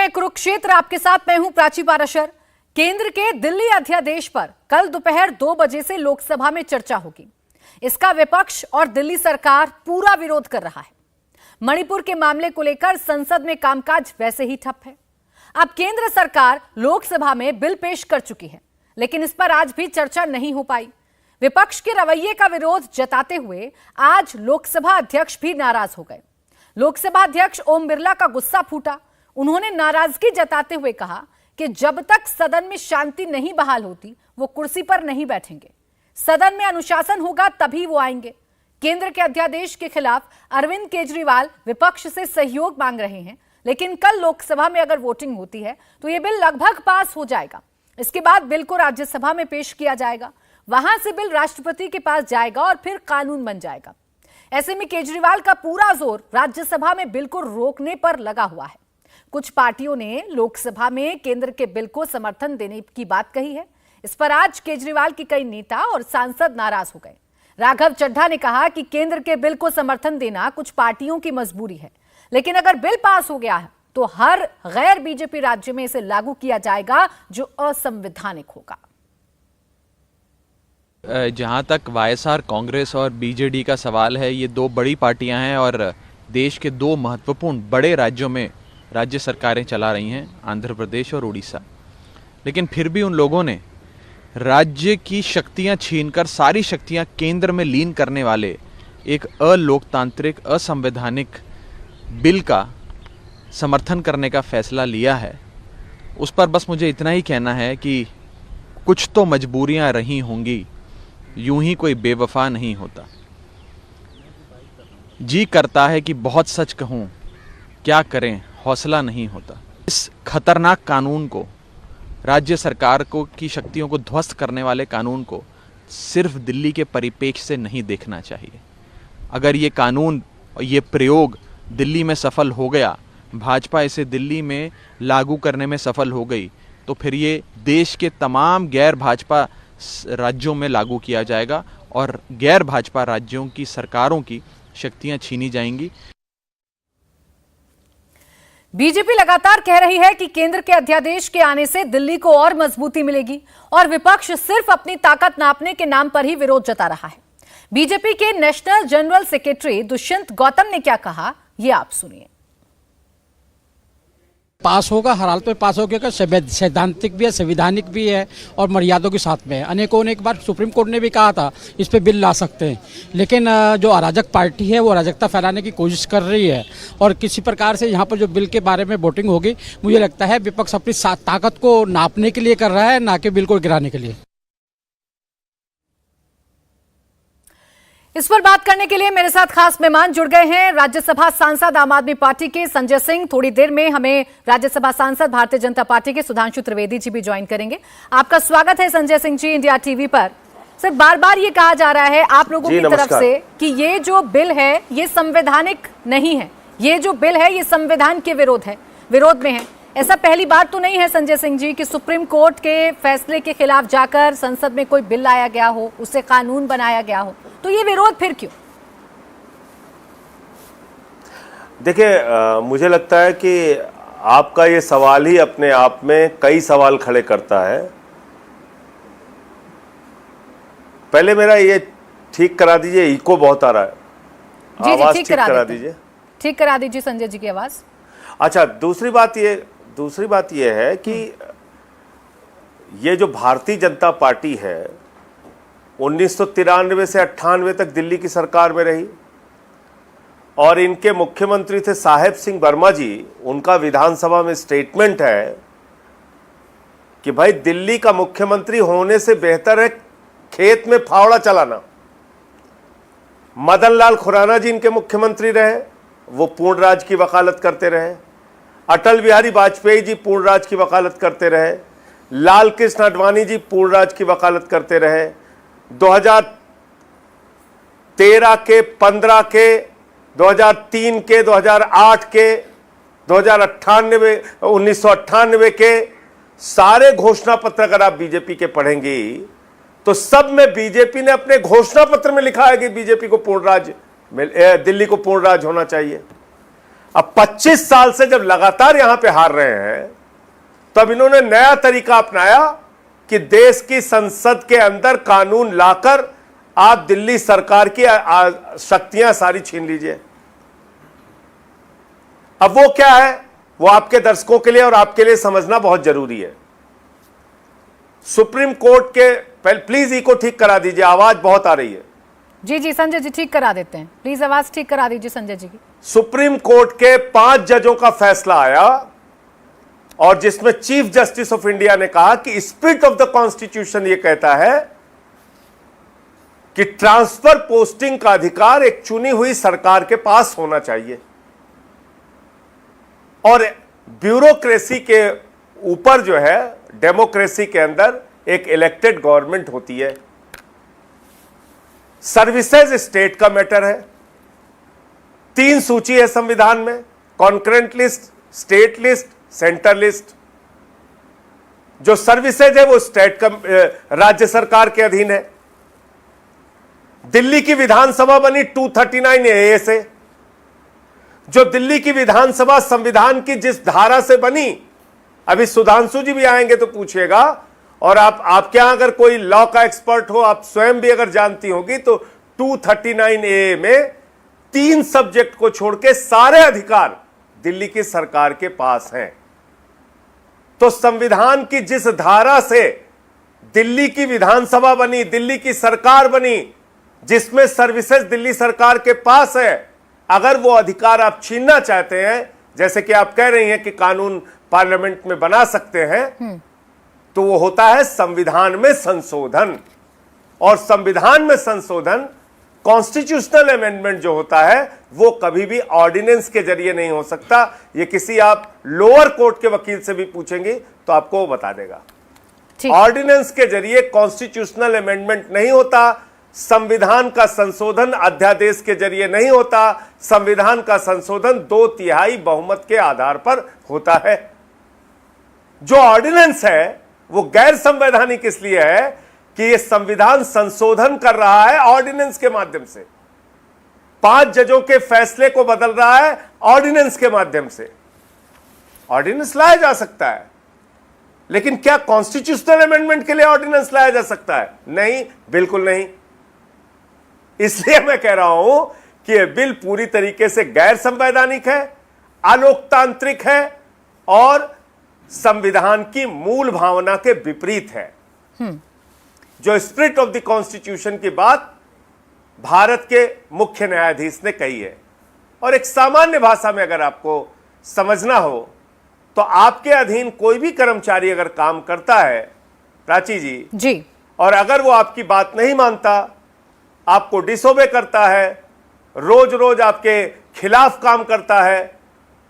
हैं कुरुक्षेत्र, आपके साथ मैं हूं प्राची पाराशर। केंद्र के दिल्ली अध्यादेश पर कल दोपहर 2 बजे से लोकसभा में चर्चा होगी। इसका विपक्ष और दिल्ली सरकार पूरा विरोध कर रहा है। मणिपुर के मामले को लेकर संसद में कामकाज वैसे ही ठप है। अब केंद्र सरकार लोकसभा में बिल पेश कर चुकी है, लेकिन इस पर आज भी चर्चा नहीं हो पाई। विपक्ष के रवैये का विरोध जताते हुए आज लोकसभा अध्यक्ष भी नाराज हो गए। लोकसभा अध्यक्ष ओम बिरला का गुस्सा फूटा। उन्होंने नाराजगी जताते हुए कहा कि जब तक सदन में शांति नहीं बहाल होती वो कुर्सी पर नहीं बैठेंगे। सदन में अनुशासन होगा तभी वो आएंगे। केंद्र के अध्यादेश के खिलाफ अरविंद केजरीवाल विपक्ष से सहयोग मांग रहे हैं, लेकिन कल लोकसभा में अगर वोटिंग होती है तो यह बिल लगभग पास हो जाएगा। इसके बाद बिल को राज्यसभा में पेश किया जाएगा, वहां से बिल राष्ट्रपति के पास जाएगा और फिर कानून बन जाएगा। ऐसे में केजरीवाल का पूरा जोर राज्यसभा में बिल को रोकने पर लगा हुआ है। कुछ पार्टियों ने लोकसभा में केंद्र के बिल को समर्थन देने की बात कही है। इस पर आज केजरीवाल के कई नेता और सांसद नाराज हो गए। राघव चड्ढा ने कहा कि केंद्र के बिल को समर्थन देना कुछ पार्टियों की मजबूरी है, लेकिन अगर बिल पास हो गया है तो हर गैर बीजेपी राज्य में इसे लागू किया जाएगा, जो असंवैधानिक होगा। जहां तक वाईएसआर कांग्रेस और बीजेडी का सवाल है, ये दो बड़ी पार्टियां हैं और देश के दो महत्वपूर्ण बड़े राज्यों में राज्य सरकारें चला रही हैं, आंध्र प्रदेश और उड़ीसा। लेकिन फिर भी उन लोगों ने राज्य की शक्तियां छीनकर सारी शक्तियां केंद्र में लीन करने वाले एक अलोकतांत्रिक, असंवैधानिक बिल का समर्थन करने का फैसला लिया है। उस पर बस मुझे इतना ही कहना है कि कुछ तो मजबूरियां रही होंगी, यूं ही कोई बेवफा नहीं होता। जी करता है कि बहुत सच कहूं, क्या करें हौसला नहीं होता। इस खतरनाक कानून को, राज्य सरकार को की शक्तियों को ध्वस्त करने वाले कानून को सिर्फ दिल्ली के परिप्रेक्ष्य से नहीं देखना चाहिए। अगर ये कानून और ये प्रयोग दिल्ली में सफल हो गया, भाजपा इसे दिल्ली में लागू करने में सफल हो गई, तो फिर ये देश के तमाम गैर भाजपा राज्यों में लागू किया जाएगा और गैर भाजपा राज्यों की सरकारों की शक्तियां छीनी जाएंगी। बीजेपी लगातार कह रही है कि केंद्र के अध्यादेश के आने से दिल्ली को और मजबूती मिलेगी और विपक्ष सिर्फ अपनी ताकत नापने के नाम पर ही विरोध जता रहा है। बीजेपी के national general secretary Dushyant Gautam ने क्या कहा, ये आप सुनिए। पास होगा, हर हालत में पास होगा। सैद्धांतिक भी है, संवैधानिक भी है और मर्यादों के साथ में है। अनेकों ने एक बार सुप्रीम कोर्ट ने भी कहा था इस पे बिल ला सकते हैं, लेकिन जो अराजक पार्टी है वो अराजकता फैलाने की कोशिश कर रही है और किसी प्रकार से यहाँ पर जो बिल के बारे में वोटिंग होगी, मुझे लगता है विपक्ष अपनी ताकत को नापने के लिए कर रहा है, ना कि बिल को गिराने के लिए। इस पर बात करने के लिए मेरे साथ खास मेहमान जुड़ गए हैं। राज्यसभा सांसद आम आदमी पार्टी के संजय सिंह, थोड़ी देर में हमें राज्यसभा सांसद भारतीय जनता पार्टी के सुधांशु त्रिवेदी जी भी ज्वाइन करेंगे। आपका स्वागत है संजय सिंह जी इंडिया टीवी पर। सर, बार बार ये कहा जा रहा है आप लोगों की तरफ से कि ये जो बिल है ये संवैधानिक नहीं है, ये जो बिल है ये संविधान के विरोध में है। ऐसा पहली बार तो नहीं है संजय सिंह जी कि सुप्रीम कोर्ट के फैसले के खिलाफ जाकर संसद में कोई बिल लाया गया हो, उसे कानून बनाया गया हो, तो ये विरोध फिर क्यों? देखिए, मुझे लगता है कि आपका ये सवाल ही अपने आप में कई सवाल खड़े करता है। पहले मेरा ये ठीक करा दीजिए, इको बहुत आ रहा है। जी, आवाज ठीक करा दीजिए। ठीक करा दीजिए संजय जी की आवाज। अच्छा, दूसरी बात ये है कि ये जो भारतीय जनता पार्टी है 1993 से 98 तक दिल्ली की सरकार में रही और इनके मुख्यमंत्री थे साहेब सिंह वर्मा जी। उनका विधानसभा में स्टेटमेंट है कि भाई दिल्ली का मुख्यमंत्री होने से बेहतर है खेत में फावड़ा चलाना। मदन लाल खुराना जी इनके मुख्यमंत्री रहे, वो पूर्ण राज की वकालत करते रहे। अटल बिहारी वाजपेयी जी पूर्ण राज की वकालत करते रहे। लाल कृष्ण आडवाणी जी पूर्ण राज की वकालत करते रहे। 2013 के, 15 के, 2003 के, 2008 के, 1998 के सारे घोषणा पत्र अगर आप बीजेपी के पढ़ेंगे तो सब में बीजेपी ने अपने घोषणा पत्र में लिखा है कि बीजेपी को पूर्ण राज, दिल्ली को पूर्ण राज होना चाहिए। अब 25 साल से जब लगातार यहां पे हार रहे हैं, तब इन्होंने नया तरीका अपनाया कि देश की संसद के अंदर कानून लाकर आप दिल्ली सरकार की शक्तियां सारी छीन लीजिए। अब वो क्या है, वो आपके दर्शकों के लिए और आपके लिए समझना बहुत जरूरी है। सुप्रीम कोर्ट के, पहले प्लीज इको ठीक करा दीजिए, आवाज बहुत आ रही है। जी जी संजय जी ठीक करा देते हैं, प्लीज आवाज ठीक करा दीजिए संजय जी की। सुप्रीम कोर्ट के 5 जजों का फैसला आया और जिसमें चीफ जस्टिस ऑफ इंडिया ने कहा कि स्पिरिट ऑफ द कॉन्स्टिट्यूशन ये कहता है कि ट्रांसफर पोस्टिंग का अधिकार एक चुनी हुई सरकार के पास होना चाहिए और ब्यूरोक्रेसी के ऊपर जो है, डेमोक्रेसी के अंदर एक इलेक्टेड गवर्नमेंट होती है। सर्विसेज स्टेट का मैटर है। 3 सूची है संविधान में, concurrent list, state list, centre list. जो सर्विसेज है वो स्टेट का, राज्य सरकार के अधीन है। दिल्ली की विधानसभा बनी 239A से। जो दिल्ली की विधानसभा संविधान की जिस धारा से बनी, अभी सुधांशु जी भी आएंगे तो पूछिएगा, और आपके यहां अगर कोई लॉ का एक्सपर्ट हो, आप स्वयं भी अगर जानती होगी, तो 239A में 3 सब्जेक्ट को छोड़ के सारे अधिकार दिल्ली की सरकार के पास हैं। तो संविधान की जिस धारा से दिल्ली की विधानसभा बनी, दिल्ली की सरकार बनी, जिसमें सर्विसेज दिल्ली सरकार के पास है, अगर वो अधिकार आप छीनना चाहते हैं, जैसे कि आप कह रही हैं कि कानून पार्लियामेंट में बना सकते हैं, तो वो होता है संविधान में संशोधन। और संविधान में संशोधन, कॉन्स्टिट्यूशनल अमेंडमेंट जो होता है, वो कभी भी ऑर्डिनेंस के जरिए नहीं हो सकता। ये किसी आप लोअर कोर्ट के वकील से भी पूछेंगे तो आपको वो बता देगा। ऑर्डिनेंस के जरिए कॉन्स्टिट्यूशनल अमेंडमेंट नहीं होता, संविधान का संशोधन अध्यादेश के जरिए नहीं होता, संविधान का संशोधन 2/3 बहुमत के आधार पर होता है। जो ऑर्डिनेंस है वो गैर संवैधानिक इसलिए है कि ये संविधान संशोधन कर रहा है ऑर्डिनेंस के माध्यम से, 5 जजों के फैसले को बदल रहा है ऑर्डिनेंस के माध्यम से। ऑर्डिनेंस लाया जा सकता है, लेकिन क्या कॉन्स्टिट्यूशनल अमेंडमेंट के लिए ऑर्डिनेंस लाया जा सकता है? नहीं, बिल्कुल नहीं। इसलिए मैं कह रहा हूं कि यह बिल पूरी तरीके से गैर संवैधानिक है, अलोकतांत्रिक है और संविधान की मूल भावना के विपरीत है। जो स्पिरिट ऑफ द कॉन्स्टिट्यूशन की बात भारत के मुख्य न्यायाधीश ने कही है, और एक सामान्य भाषा में अगर आपको समझना हो तो आपके अधीन कोई भी कर्मचारी अगर काम करता है, प्राची जी, और अगर वो आपकी बात नहीं मानता, आपको डिसोबे करता है, रोज रोज आपके खिलाफ काम करता है,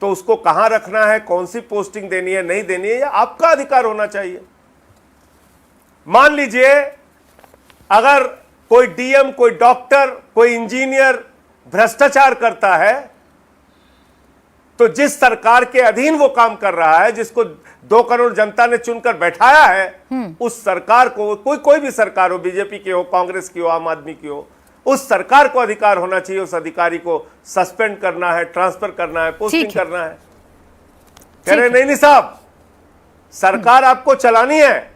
तो उसको कहां रखना है, कौन सी पोस्टिंग देनी है, नहीं देनी है, यह आपका अधिकार होना चाहिए। मान लीजिए अगर कोई डीएम, कोई डॉक्टर, कोई इंजीनियर भ्रष्टाचार करता है, तो जिस सरकार के अधीन वो काम कर रहा है, जिसको 2 करोड़ जनता ने चुनकर बैठाया है, उस सरकार को, कोई भी सरकार हो, बीजेपी की हो, कांग्रेस की हो, आम आदमी की हो, उस सरकार को अधिकार होना चाहिए उस अधिकारी को सस्पेंड करना है, ट्रांसफर करना है, पोस्टिंग करना है। कह रहे नहीं साहब, सरकार आपको चलानी है,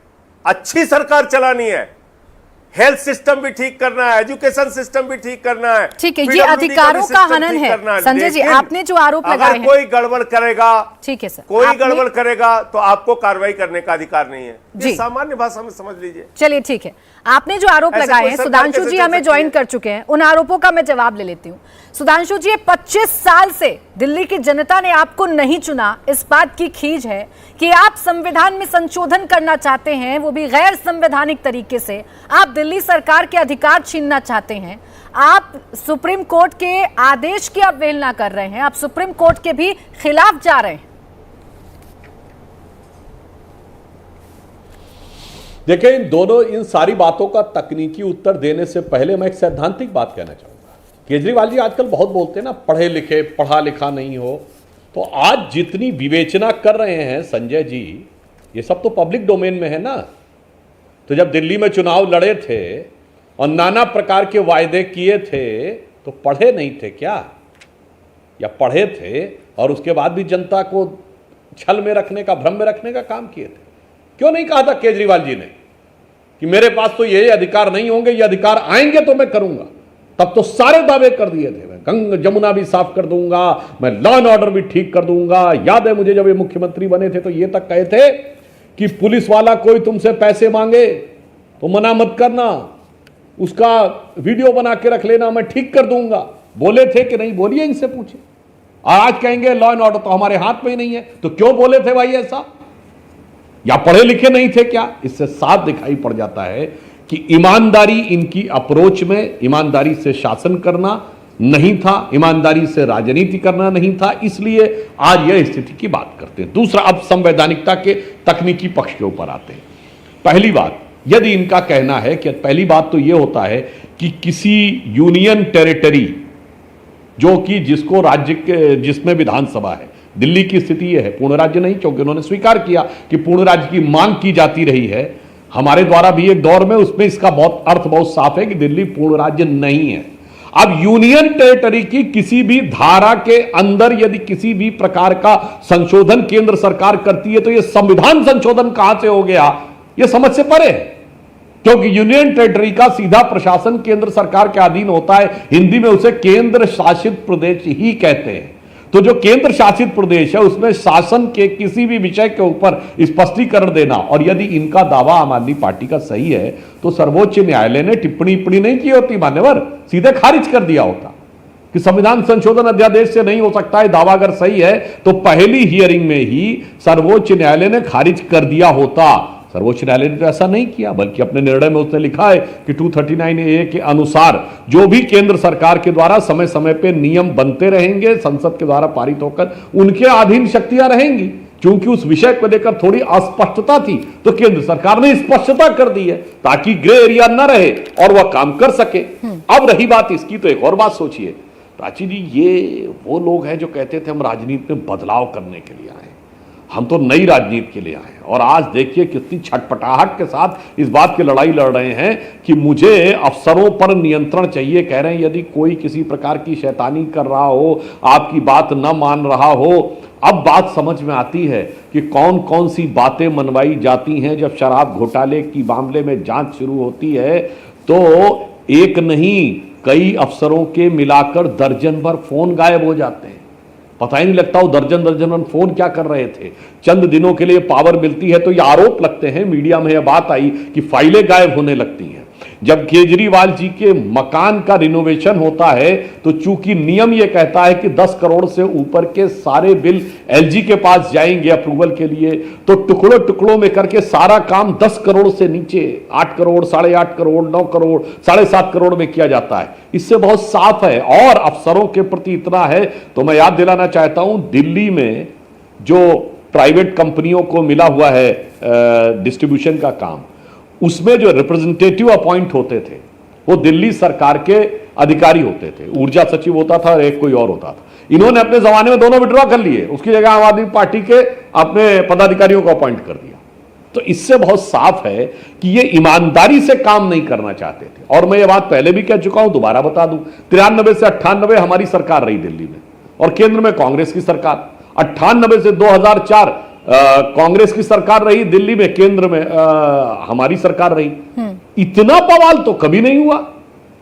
अच्छी सरकार चलानी है, हेल्थ सिस्टम भी ठीक करना है, एजुकेशन सिस्टम भी ठीक करना है। ठीक है, ये अधिकारों का हनन है। संजय जी, आपने जो आरोप लगाए हैं, कोई गड़बड़ करेगा, ठीक है सर, कोई गड़बड़ करेगा तो आपको कार्रवाई करने का अधिकार नहीं है। ये सामान्य भाषा में समझ लीजिए। चलिए ठीक है, आपने जो आरोप लगाए हैं, सुधांशु जी हमें ज्वाइन कर चुके हैं, उन आरोपों का मैं जवाब ले लेती हूँ। सुधांशु जी, 25 साल से दिल्ली की जनता ने आपको नहीं चुना, इस बात की खीज है कि आप संविधान में संशोधन करना चाहते हैं, वो भी गैर संवैधानिक तरीके से। आप दिल्ली सरकार के अधिकार छीनना चाहते हैं, आप सुप्रीम कोर्ट के आदेश की अवहेलना कर रहे हैं, आप सुप्रीम कोर्ट के भी खिलाफ जा रहे हैं। देखिए, इन सारी बातों का तकनीकी उत्तर देने से पहले मैं एक सैद्धांतिक बात कहना चाहूंगा। केजरीवाल जी आजकल बहुत बोलते हैं ना, पढ़े लिखे, पढ़ा लिखा नहीं हो, तो आज जितनी विवेचना कर रहे हैं संजय जी, ये सब तो पब्लिक डोमेन में है ना। तो जब दिल्ली में चुनाव लड़े थे और नाना प्रकार के वायदे किए थे, तो पढ़े नहीं थे क्या? या पढ़े थे और उसके बाद भी जनता को छल में रखने का, भ्रम में रखने का काम किए थे? क्यों नहीं कहा था केजरीवाल जी ने कि मेरे पास तो ये अधिकार नहीं होंगे, ये अधिकार आएंगे तो मैं करूंगा? तब तो सारे दावे कर दिए थे, मैं गंगा जमुना भी साफ कर दूंगा, मैं लॉ एंड ऑर्डर भी ठीक कर दूंगा। याद है मुझे, जब ये मुख्यमंत्री बने थे तो ये तक कहे थे कि पुलिस वाला कोई तुमसे पैसे मांगे तो मना मत करना, उसका वीडियो बना के रख लेना, मैं ठीक कर दूंगा। बोले थे कि नहीं? बोलिए, इनसे पूछे। आज कहेंगे लॉ एंड ऑर्डर तो हमारे हाथ में ही नहीं है, तो क्यों बोले थे भाई ऐसा? या पढ़े लिखे नहीं थे क्या? इससे साफ दिखाई पड़ जाता है कि ईमानदारी इनकी अप्रोच में, ईमानदारी से शासन करना नहीं था, ईमानदारी से राजनीति करना नहीं था, इसलिए आज यह स्थिति की बात करते हैं। दूसरा, अब संवैधानिकता के तकनीकी पक्ष के ऊपर आते हैं। पहली बात, यदि इनका कहना है कि पहली बात तो यह होता है कि किसी यूनियन टेरिटरी जो कि जिसको राज्य के, जिसमें विधानसभा है, दिल्ली की स्थिति यह है, पूर्ण राज्य नहीं, क्योंकि उन्होंने स्वीकार किया कि पूर्ण राज्य की मांग की जाती रही है हमारे द्वारा भी एक दौर में, उसमें इसका बहुत अर्थ बहुत साफ है कि दिल्ली पूर्ण राज्य नहीं है। अब यूनियन टेरिटरी की किसी भी धारा के अंदर यदि किसी भी प्रकार का संशोधन केंद्र सरकार करती है तो यह संविधान संशोधन कहां से हो गया, यह समझ से परे है। क्योंकि यूनियन टेरिटरी का सीधा प्रशासन केंद्र सरकार के अधीन होता है, हिंदी में उसे केंद्र शासित प्रदेश ही कहते हैं। तो जो केंद्र शासित प्रदेश है उसमें शासन के किसी भी विषय के ऊपर स्पष्टीकरण देना, और यदि इनका दावा आम आदमी पार्टी का सही है तो सर्वोच्च न्यायालय ने टिप्पणी नहीं की होती मान्यवर, सीधे खारिज कर दिया होता कि संविधान संशोधन अध्यादेश से नहीं हो सकता है। दावा अगर सही है तो पहली हियरिंग में ही सर्वोच्च न्यायालय ने खारिज कर दिया होता। सर्वोच्च न्यायालय ने तो ऐसा नहीं किया, बल्कि अपने निर्णय में उसने लिखा है कि 239A के अनुसार जो भी केंद्र सरकार के द्वारा समय समय पे नियम बनते रहेंगे, संसद के द्वारा पारित होकर उनके अधीन शक्तियां रहेंगी। क्योंकि उस विषय को लेकर थोड़ी अस्पष्टता थी तो केंद्र सरकार ने स्पष्टता कर दी है ताकि ग्रे एरिया न रहे और वह काम कर सके। अब रही बात इसकी, तो एक और बात सोचिए प्राची जी, ये वो लोग हैं जो कहते थे हम राजनीति में बदलाव करने के लिए आए, हम तो नई राजनीति के लिए आए, और आज देखिए कितनी छटपटाहट के साथ इस बात की लड़ाई लड़ रहे हैं कि मुझे अफसरों पर नियंत्रण चाहिए। कह रहे हैं यदि कोई किसी प्रकार की शैतानी कर रहा हो, आपकी बात न मान रहा हो। अब बात समझ में आती है कि कौन कौन सी बातें मनवाई जाती हैं। जब शराब घोटाले की मामले में जांच शुरू होती है तो एक नहीं कई अफसरों के मिलाकर दर्जन भर फोन गायब हो जाते हैं। पता ही नहीं लगता वो दर्जन फोन क्या कर रहे थे। चंद दिनों के लिए पावर मिलती है तो ये आरोप लगते हैं, मीडिया में यह बात आई कि फाइलें गायब होने लगती हैं। जब केजरीवाल जी के मकान का रिनोवेशन होता है तो चूंकि नियम यह कहता है कि 10 करोड़ से ऊपर के सारे बिल एलजी के पास जाएंगे अप्रूवल के लिए, तो टुकड़ों टुकड़ों में करके सारा काम 10 करोड़ से नीचे 8 करोड़, 8.5 करोड़, 9 करोड़, 7.5 करोड़ में किया जाता है। इससे बहुत साफ है। और अफसरों के प्रति इतना है तो मैं याद दिलाना चाहता हूं, दिल्ली में जो प्राइवेट कंपनियों को मिला हुआ है डिस्ट्रीब्यूशन का काम, उसमें जो रिप्रेजेंटेटिव अपॉइंट होते थे वो दिल्ली सरकार के अधिकारी होते थे। ऊर्जा सचिव होता था और एक कोई और होता था। इन्होंने अपने जमाने में दोनों विड्रॉ कर लिए, उसकी जगह आम आदमी पार्टी के अपने पदाधिकारियों को अपॉइंट कर दिया। तो इससे बहुत साफ है कि ये ईमानदारी से काम नहीं करना चाहते थे। और मैं ये बात पहले भी कह चुका हूं, दोबारा बता दूं, 93 से 98 हमारी सरकार रही दिल्ली में और केंद्र में कांग्रेस की सरकार। 98 से 2004 कांग्रेस की सरकार रही दिल्ली में, केंद्र में हमारी सरकार रही। इतना बवाल तो कभी नहीं हुआ,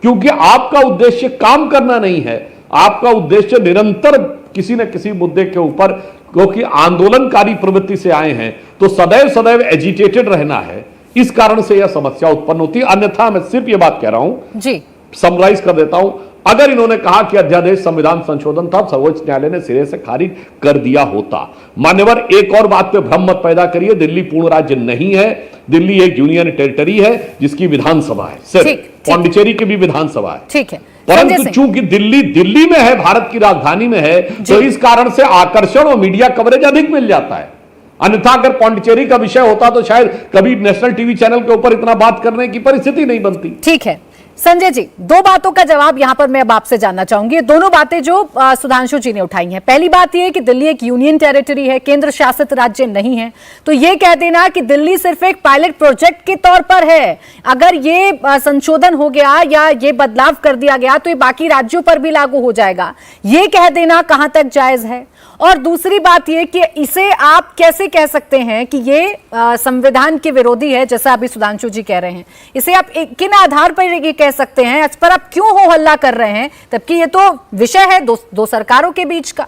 क्योंकि आपका उद्देश्य काम करना नहीं है, आपका उद्देश्य निरंतर किसी न किसी मुद्दे के ऊपर, क्योंकि आंदोलनकारी प्रवृत्ति से आए हैं तो सदैव सदैव एजिटेटेड रहना है। इस कारण से यह समस्या उत्पन्न होती है। अन्यथा मैं सिर्फ यह बात कह रहा हूं जी, समराइज कर देता हूं, अगर इन्होंने कहा कि अध्यादेश संविधान संशोधन था, सर्वोच्च न्यायालय ने सिरे से खारिज कर दिया होता। मान्यवर, एक और बात पे भ्रम मत पैदा करिए, दिल्ली पूर्ण राज्य नहीं है, दिल्ली एक यूनियन टेरिटरी है जिसकी विधानसभा है, सिर्फ पांडिचेरी की भी विधानसभा है। ठीक है, परंतु चूंकि दिल्ली में है, भारत की राजधानी में है, तो इस कारण से आकर्षण और मीडिया कवरेज अधिक मिल जाता है। अन्यथा अगर पांडिचेरी का विषय होता तो शायद कभी नेशनल टीवी चैनल के ऊपर इतना बात करने की परिस्थिति नहीं बनती। ठीक है, संजय जी, दो बातों का जवाब यहां पर मैं अब आपसे जानना चाहूंगी। दोनों बातें जो सुधांशु जी ने उठाई हैं। पहली बात यह है कि दिल्ली एक यूनियन टेरिटरी है, केंद्र शासित राज्य नहीं है, तो ये कह देना कि दिल्ली सिर्फ एक पायलट प्रोजेक्ट के तौर पर है, अगर ये संशोधन हो गया या ये बदलाव कर दिया गया तो ये बाकी राज्यों पर भी लागू हो जाएगा, ये कह देना कहां तक जायज है? और दूसरी बात यह कि इसे आप कैसे कह सकते हैं कि ये संविधान के विरोधी है, जैसा अभी सुधांशु जी कह रहे हैं, इसे आप किन आधार पर ये कह सकते हैं? इस पर आप क्यों हो हल्ला कर रहे हैं, जबकि ये तो विषय है दो सरकारों के बीच का?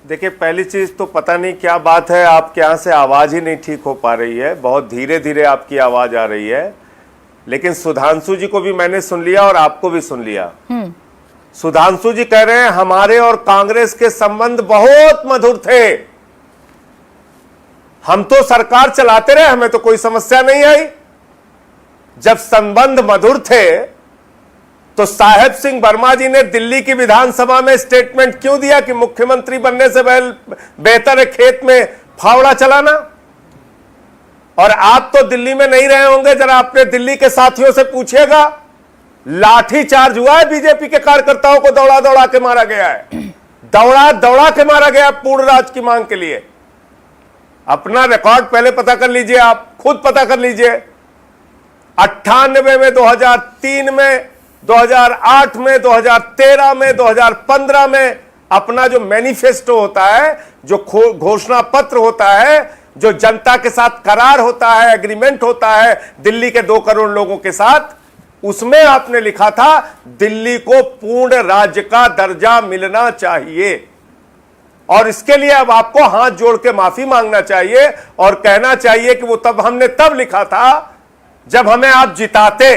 देखिए, पहली चीज तो पता नहीं क्या बात है, आपके यहां से आवाज ही नहीं ठीक हो पा रही है, बहुत धीरे धीरे आपकी आवाज आ रही है। लेकिन सुधांशु जी को भी मैंने सुन लिया और आपको भी सुन लिया। सुधांशु जी कह रहे हैं हमारे और कांग्रेस के संबंध बहुत मधुर थे, हम तो सरकार चलाते रहे, हमें तो कोई समस्या नहीं आई। जब संबंध मधुर थे तो साहेब सिंह वर्मा जी ने दिल्ली की विधानसभा में स्टेटमेंट क्यों दिया कि मुख्यमंत्री बनने से बेहतर है खेत में फावड़ा चलाना? और आप तो दिल्ली में नहीं रहे होंगे, जरा अपने दिल्ली के साथियों से पूछिएगा, लाठी चार्ज हुआ है, बीजेपी के कार्यकर्ताओं को दौड़ा दौड़ा के मारा गया है, दौड़ा दौड़ा के मारा गया पूर्ण राज की मांग के लिए। अपना रिकॉर्ड पहले पता कर लीजिए, आप खुद पता कर लीजिए। 98 में, 2003 में, 2008 में, 2013 में, 2015 में अपना जो मैनिफेस्टो होता है, जो घोषणा पत्र होता है, जो जनता के साथ करार होता है, एग्रीमेंट होता है दिल्ली के 2 करोड़ लोगों के साथ, उसमें आपने लिखा था दिल्ली को पूर्ण राज्य का दर्जा मिलना चाहिए। और इसके लिए अब आपको हाथ जोड़ के माफी मांगना चाहिए और कहना चाहिए कि वो तब हमने तब लिखा था जब हमें आप जिताते,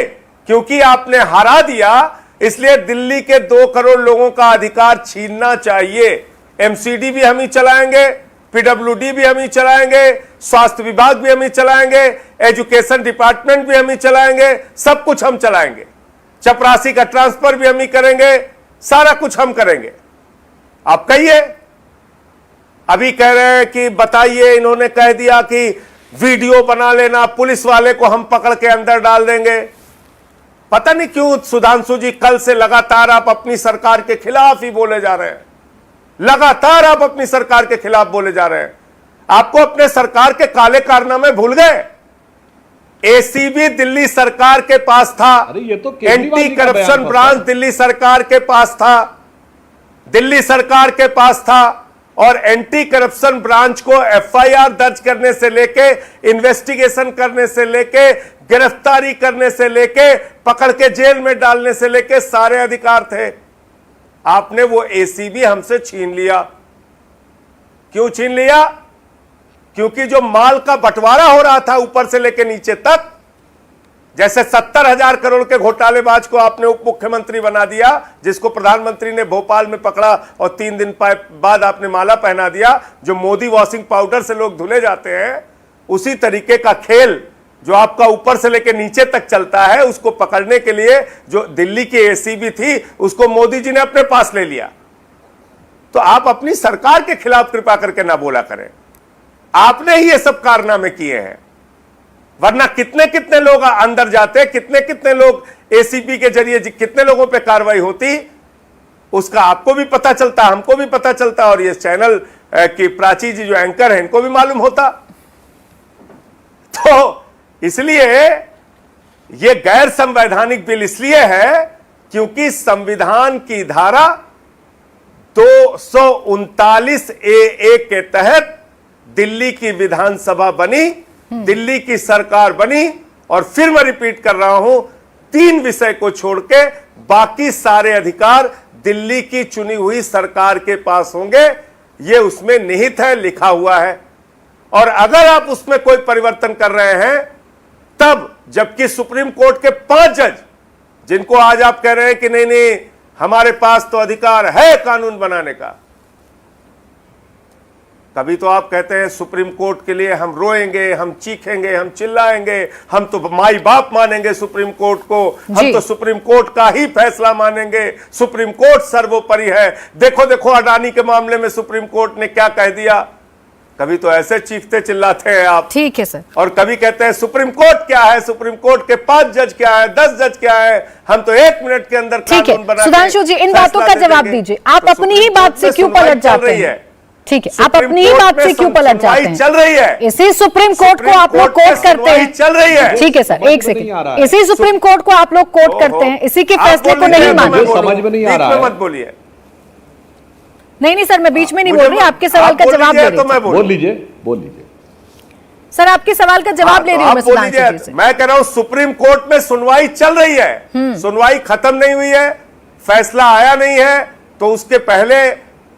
क्योंकि आपने हरा दिया, इसलिए दिल्ली के 2 करोड़ लोगों का अधिकार छीनना चाहिए। एमसीडी भी हम ही चलाएंगे, पीडब्ल्यूडी भी हम ही चलाएंगे, स्वास्थ्य विभाग भी हम ही चलाएंगे, एजुकेशन डिपार्टमेंट भी हम ही चलाएंगे, सब कुछ हम चलाएंगे, चपरासी का ट्रांसफर भी हम ही करेंगे, सारा कुछ हम करेंगे। आप कहिए, अभी कह रहे हैं कि बताइए, इन्होंने कह दिया कि वीडियो बना लेना, पुलिस वाले को हम पकड़ के अंदर डाल देंगे। पता नहीं क्यों सुधांशु जी कल से लगातार आप अपनी सरकार के खिलाफ ही बोले जा रहे हैं, लगातार आप अपनी सरकार के खिलाफ बोले जा रहे हैं। आपको अपने सरकार के काले कारनामे भूल गए? एसीबी दिल्ली सरकार के पास था, ये तो एंटी करप्शन ब्रांच दिल्ली सरकार के पास था, दिल्ली सरकार के पास था, और एंटी करप्शन ब्रांच को एफआईआर दर्ज करने से लेके, इन्वेस्टिगेशन करने से लेके, गिरफ्तारी करने से लेके, पकड़ के जेल में डालने से लेके सारे अधिकार थे। आपने वो एसीबी हमसे छीन लिया। क्यों छीन लिया? क्योंकि जो माल का बंटवारा हो रहा था ऊपर से लेके नीचे तक, जैसे 70,000 करोड़ के घोटालेबाज को आपने उप मुख्यमंत्री बना दिया, जिसको प्रधानमंत्री ने भोपाल में पकड़ा और 3 दिन बाद आपने माला पहना दिया, जो मोदी वॉशिंग पाउडर से लोग धुले जाते हैं, उसी तरीके का खेल जो आपका ऊपर से लेकर नीचे तक चलता है, उसको पकड़ने के लिए जो दिल्ली की एसीबी थी, उसको मोदी जी ने अपने पास ले लिया। तो आप अपनी सरकार के खिलाफ कृपा करके ना बोला करें, आपने ही ये सब कारनामे किए हैं। वरना कितने कितने लोग अंदर जाते, कितने कितने लोग एसीबी के जरिए कितने लोगों पे कार्रवाई होती, उसका आपको भी पता चलता, हमको भी पता चलता, और ये चैनल की प्राची जी जो एंकर है, इनको भी मालूम होता। तो इसलिए यह गैर संवैधानिक बिल इसलिए है क्योंकि संविधान की धारा 239A के तहत दिल्ली की विधानसभा बनी, दिल्ली की सरकार बनी, और फिर मैं रिपीट कर रहा हूं, 3 विषय को छोड़ के बाकी सारे अधिकार दिल्ली की चुनी हुई सरकार के पास होंगे। यह उसमें निहित है, लिखा हुआ है। और अगर आप उसमें कोई परिवर्तन कर रहे हैं तब, जबकि सुप्रीम कोर्ट के 5 जज, जिनको आज आप कह रहे हैं कि नहीं नहीं हमारे पास तो अधिकार है कानून बनाने का, कभी तो आप कहते हैं सुप्रीम कोर्ट के लिए हम रोएंगे, हम चीखेंगे, हम चिल्लाएंगे, हम तो माई बाप मानेंगे सुप्रीम कोर्ट को, हम तो सुप्रीम कोर्ट का ही फैसला मानेंगे, सुप्रीम कोर्ट सर्वोपरि है। देखो देखो अडानी के मामले में सुप्रीम कोर्ट ने क्या कह दिया। कभी तो ऐसे चीखते चिल्लाते हैं आप, ठीक है सर। और कभी कहते हैं सुप्रीम कोर्ट क्या है, सुप्रीम कोर्ट के 5 जज क्या है, 10 जज क्या है, हम तो 1 मिनट के अंदर ठीक कानून बना है के सुधांशु जी, इन बातों का फैसला दे जवाब देंगे। दीजिए। आप तो अपनी ही सुप्रीम बात कोर्ट से में क्यों सुनवाई पलट चल जाते रही हैं? है। ठीक है, आप सुप्रीम अपनी ही कोर्ट बात में से क्यों पलट सुनवाई जाते हैं? चल रही है। इसी सुप्रीम कोर्ट को आप लोग कोर्ट में कोट करते सुनवाई हैं। चल रही है। ठीक है सर, समझ एक में नहीं आ रहा सेकंड। है। इसी सुप्रीम कोर्ट को आप लोग कोट करते हैं, इसी के आप फैसले को बोल नहीं लीजिए तो मैं मानते। बोलूं। समझ में नहीं आ बीच रहा में है। मत बोलिए। नहीं सर, मैं बीच में नहीं मुझे बोल रही, आपके सवाल का आप बोल जवाब दे लीजिए रही तो थी। मैं बोल बोलूं। लीजिए, बोल लीजिए। सर आपके सवाल का जवाब ले रही हूं मैं आप बोल सुधांशु लीजिए। जी से। मैं कह रहा हूं सुप्रीम कोर्ट में सुनवाई चल रही है, सुनवाई खत्म नहीं हुई है, फैसला आया नहीं है, तो उसके पहले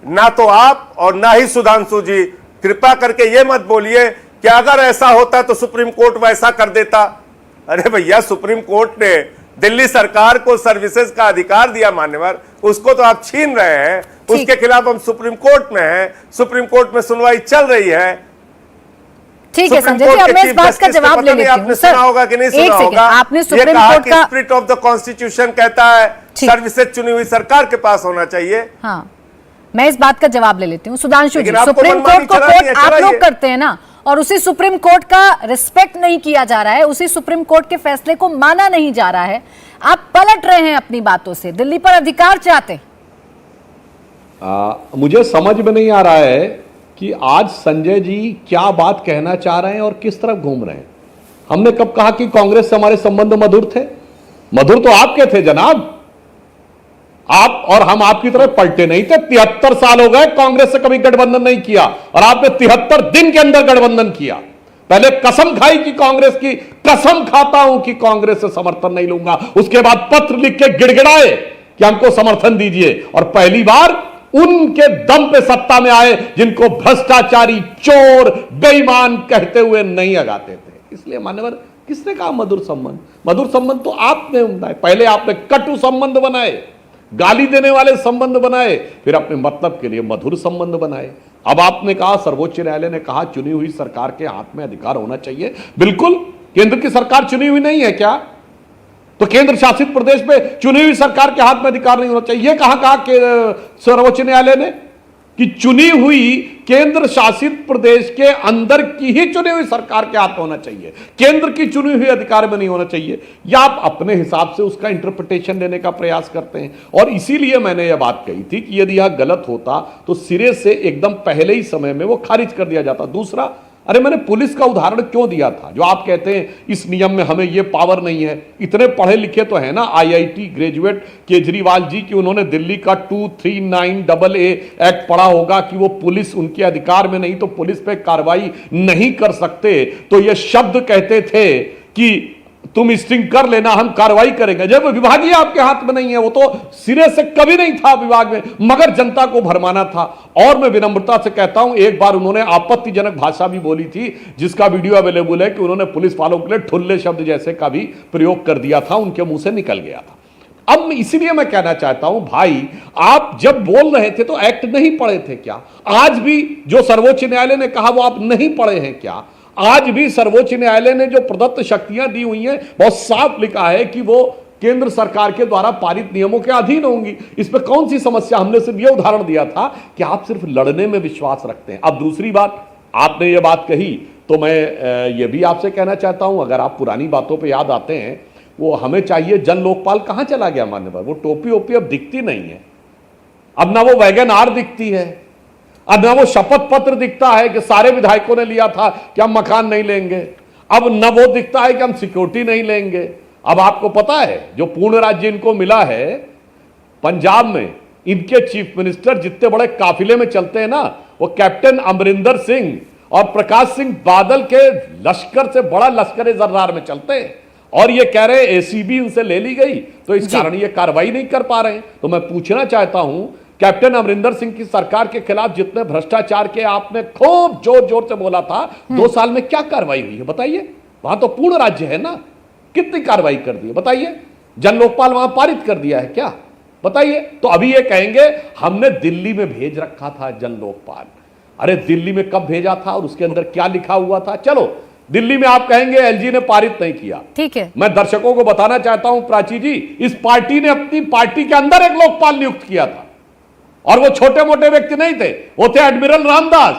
ना तो आप और ना ही सुधांशु जी कृपा करके ये मत बोलिए कि अगर ऐसा होता तो सुप्रीम कोर्ट वैसा कर देता। अरे भैया, सुप्रीम कोर्ट ने दिल्ली सरकार को सर्विसेज का अधिकार दिया मान्यवर, उसको तो आप छीन रहे हैं। उसके खिलाफ हम सुप्रीम कोर्ट में हैं, सुप्रीम कोर्ट में सुनवाई चल रही है। ठीक है सुप्रीम संजय जी, कोर्ट अब के मैं इस चीफ बात का जस्टिस को जवाब पता ले नहीं लेती हूँ। आपने सर सुना होगा कि नहीं एक सुना सेकंड, होगा। आपने ये सुप्रीम कहा कोर्ट कि का स्पिरिट ऑफ द कॉन्स्टिट्यूशन कहता है ठीक। सर्विसेज चुनी हुई सरकार के पास होना चाहिए। हाँ, मैं इस बात का जवाब ले लेती हूँ। सुधांशु जी, लेकिन आपको सुप्रीम मनमानी कोर्ट को चलानी कोर्ट है, आप लोग चलाइए। करते हैं ना, और उसी सुप्रीम कोर्ट का रिस्पेक्ट नहीं किया जा रहा है, उसी सुप्रीम कोर्ट के फैसले को माना नहीं जा रहा है। आप पलट रहे हैं अपनी बातों से, दिल्ली पर अधिकार चाहते हैं। मुझे समझ में नहीं आ रहा है कि आज संजय जी क्या बात कहना चाह रहे हैं और किस तरफ घूम रहे हैं। हमने कब कहा कि कांग्रेस से हमारे संबंध मधुर थे? मधुर तो आपके थे जनाब। आप और हम आपकी तरफ पलटे नहीं थे। 73 साल हो गए कांग्रेस से कभी गठबंधन नहीं किया, और आपने 73 दिन के अंदर गठबंधन किया। पहले कसम खाई कि कांग्रेस की, कसम खाता हूं कि कांग्रेस से समर्थन नहीं लूंगा। उसके बाद पत्र लिख के गिड़गिड़ाए कि हमको समर्थन दीजिए, और पहली बार उनके दम पे सत्ता में आए जिनको भ्रष्टाचारी, चोर, बेईमान कहते हुए नहीं अगाते थे। इसलिए मान्यवर, किसने कहा मधुर संबंध? मधुर संबंध तो आपने बनाए। पहले आपने कटु संबंध बनाए, गाली देने वाले संबंध बनाए, फिर अपने मतलब के लिए मधुर संबंध बनाए। अब आपने कहा, सर्वोच्च न्यायालय ने कहा चुनी हुई सरकार के हाथ में अधिकार होना चाहिए। बिल्कुल, केंद्र की सरकार चुनी हुई नहीं है क्या? तो केंद्र शासित प्रदेश में चुनी हुई सरकार के हाथ में अधिकार नहीं होना चाहिए। कहां कहा सर्वोच्च न्यायालय ने कि चुनी हुई केंद्र शासित प्रदेश के अंदर की ही चुनी हुई सरकार के हाथ होना चाहिए, केंद्र की चुनी हुई अधिकार में नहीं होना चाहिए? या आप अपने हिसाब से उसका इंटरप्रिटेशन देने का प्रयास करते हैं? और इसीलिए मैंने यह बात कही थी कि यदि यह गलत होता तो सिरे से एकदम पहले ही समय में वो खारिज कर दिया जाता। दूसरा, अरे मैंने पुलिस का उदाहरण क्यों दिया था? जो आप कहते हैं इस नियम में हमें ये पावर नहीं है, इतने पढ़े लिखे तो है ना आईआईटी ग्रेजुएट केजरीवाल जी की उन्होंने दिल्ली का 239AA एक्ट पढ़ा होगा कि वो पुलिस उनके अधिकार में नहीं तो पुलिस पे कार्रवाई नहीं कर सकते। तो ये शब्द कहते थे कि तुम स्ट्रिंग कर लेना, हम कार्रवाई करेंगे। जब विभाग ही आपके हाथ में नहीं है, वो तो सिरे से कभी नहीं था विभाग में, मगर जनता को भरमाना था। और मैं विनम्रता से कहता हूं, एक बार उन्होंने आपत्तिजनक भाषा भी बोली थी, जिसका वीडियो अवेलेबल है, कि उन्होंने पुलिस वालों के लिए ठुल्ले शब्द जैसे का भी प्रयोग कर दिया था, उनके मुंह से निकल गया था। अब इसीलिए मैं कहना चाहता हूं, भाई आप जब बोल रहे थे तो एक्ट नहीं पढ़े थे क्या? आज भी जो सर्वोच्च न्यायालय ने कहा वो आप नहीं पढ़े हैं क्या? आज भी सर्वोच्च न्यायालय ने जो प्रदत्त शक्तियां दी हुई हैं, बहुत साफ लिखा है कि वो केंद्र सरकार के द्वारा पारित नियमों के अधीन होंगी। इसमें कौन सी समस्या? हमने सिर्फ यह उदाहरण दिया था कि आप सिर्फ लड़ने में विश्वास रखते हैं। अब दूसरी बात, आपने ये बात कही तो मैं ये भी आपसे कहना चाहता हूं, अगर आप पुरानी बातों पर याद आते हैं, वो हमें चाहिए जन लोकपाल कहां चला गया मान्यवर? वो टोपी ओपी अब दिखती नहीं है, अब ना वो वैगन आर दिखती है, अब न वो शपथ पत्र दिखता है कि सारे विधायकों ने लिया था कि हम मकान नहीं लेंगे, अब न वो दिखता है कि हम सिक्योरिटी नहीं लेंगे। अब आपको पता है जो पूर्ण राज्य इनको मिला है पंजाब में, इनके चीफ मिनिस्टर जितने बड़े काफिले में चलते हैं ना, वो कैप्टन अमरिंदर सिंह और प्रकाश सिंह बादल के लश्कर से बड़ा लश्कर जर्रार में चलते हैं, और ये कह रहे एसीबी उनसे ले ली गई तो इस कारण ये कार्रवाई नहीं कर पा रहे हैं। तो मैं पूछना चाहता हूं, कैप्टन अमरिंदर सिंह की सरकार के खिलाफ जितने भ्रष्टाचार के आपने खूब जोर जोर से बोला था, 2 साल में क्या कार्रवाई हुई है बताइए? वहां तो पूर्ण राज्य है ना, कितनी कार्रवाई कर दी है बताइए? जन लोकपाल वहां पारित कर दिया है क्या बताइए? तो अभी ये कहेंगे हमने दिल्ली में भेज रखा था जन लोकपाल। अरे दिल्ली में कब भेजा था और उसके अंदर क्या लिखा हुआ था? चलो दिल्ली में आप कहेंगे एलजी ने पारित नहीं किया, ठीक है। मैं दर्शकों को बताना चाहता हूं प्राची जी, इस पार्टी ने अपनी पार्टी के अंदर एक लोकपाल नियुक्त किया था, और वो छोटे मोटे व्यक्ति नहीं थे, वो थे एडमिरल रामदास।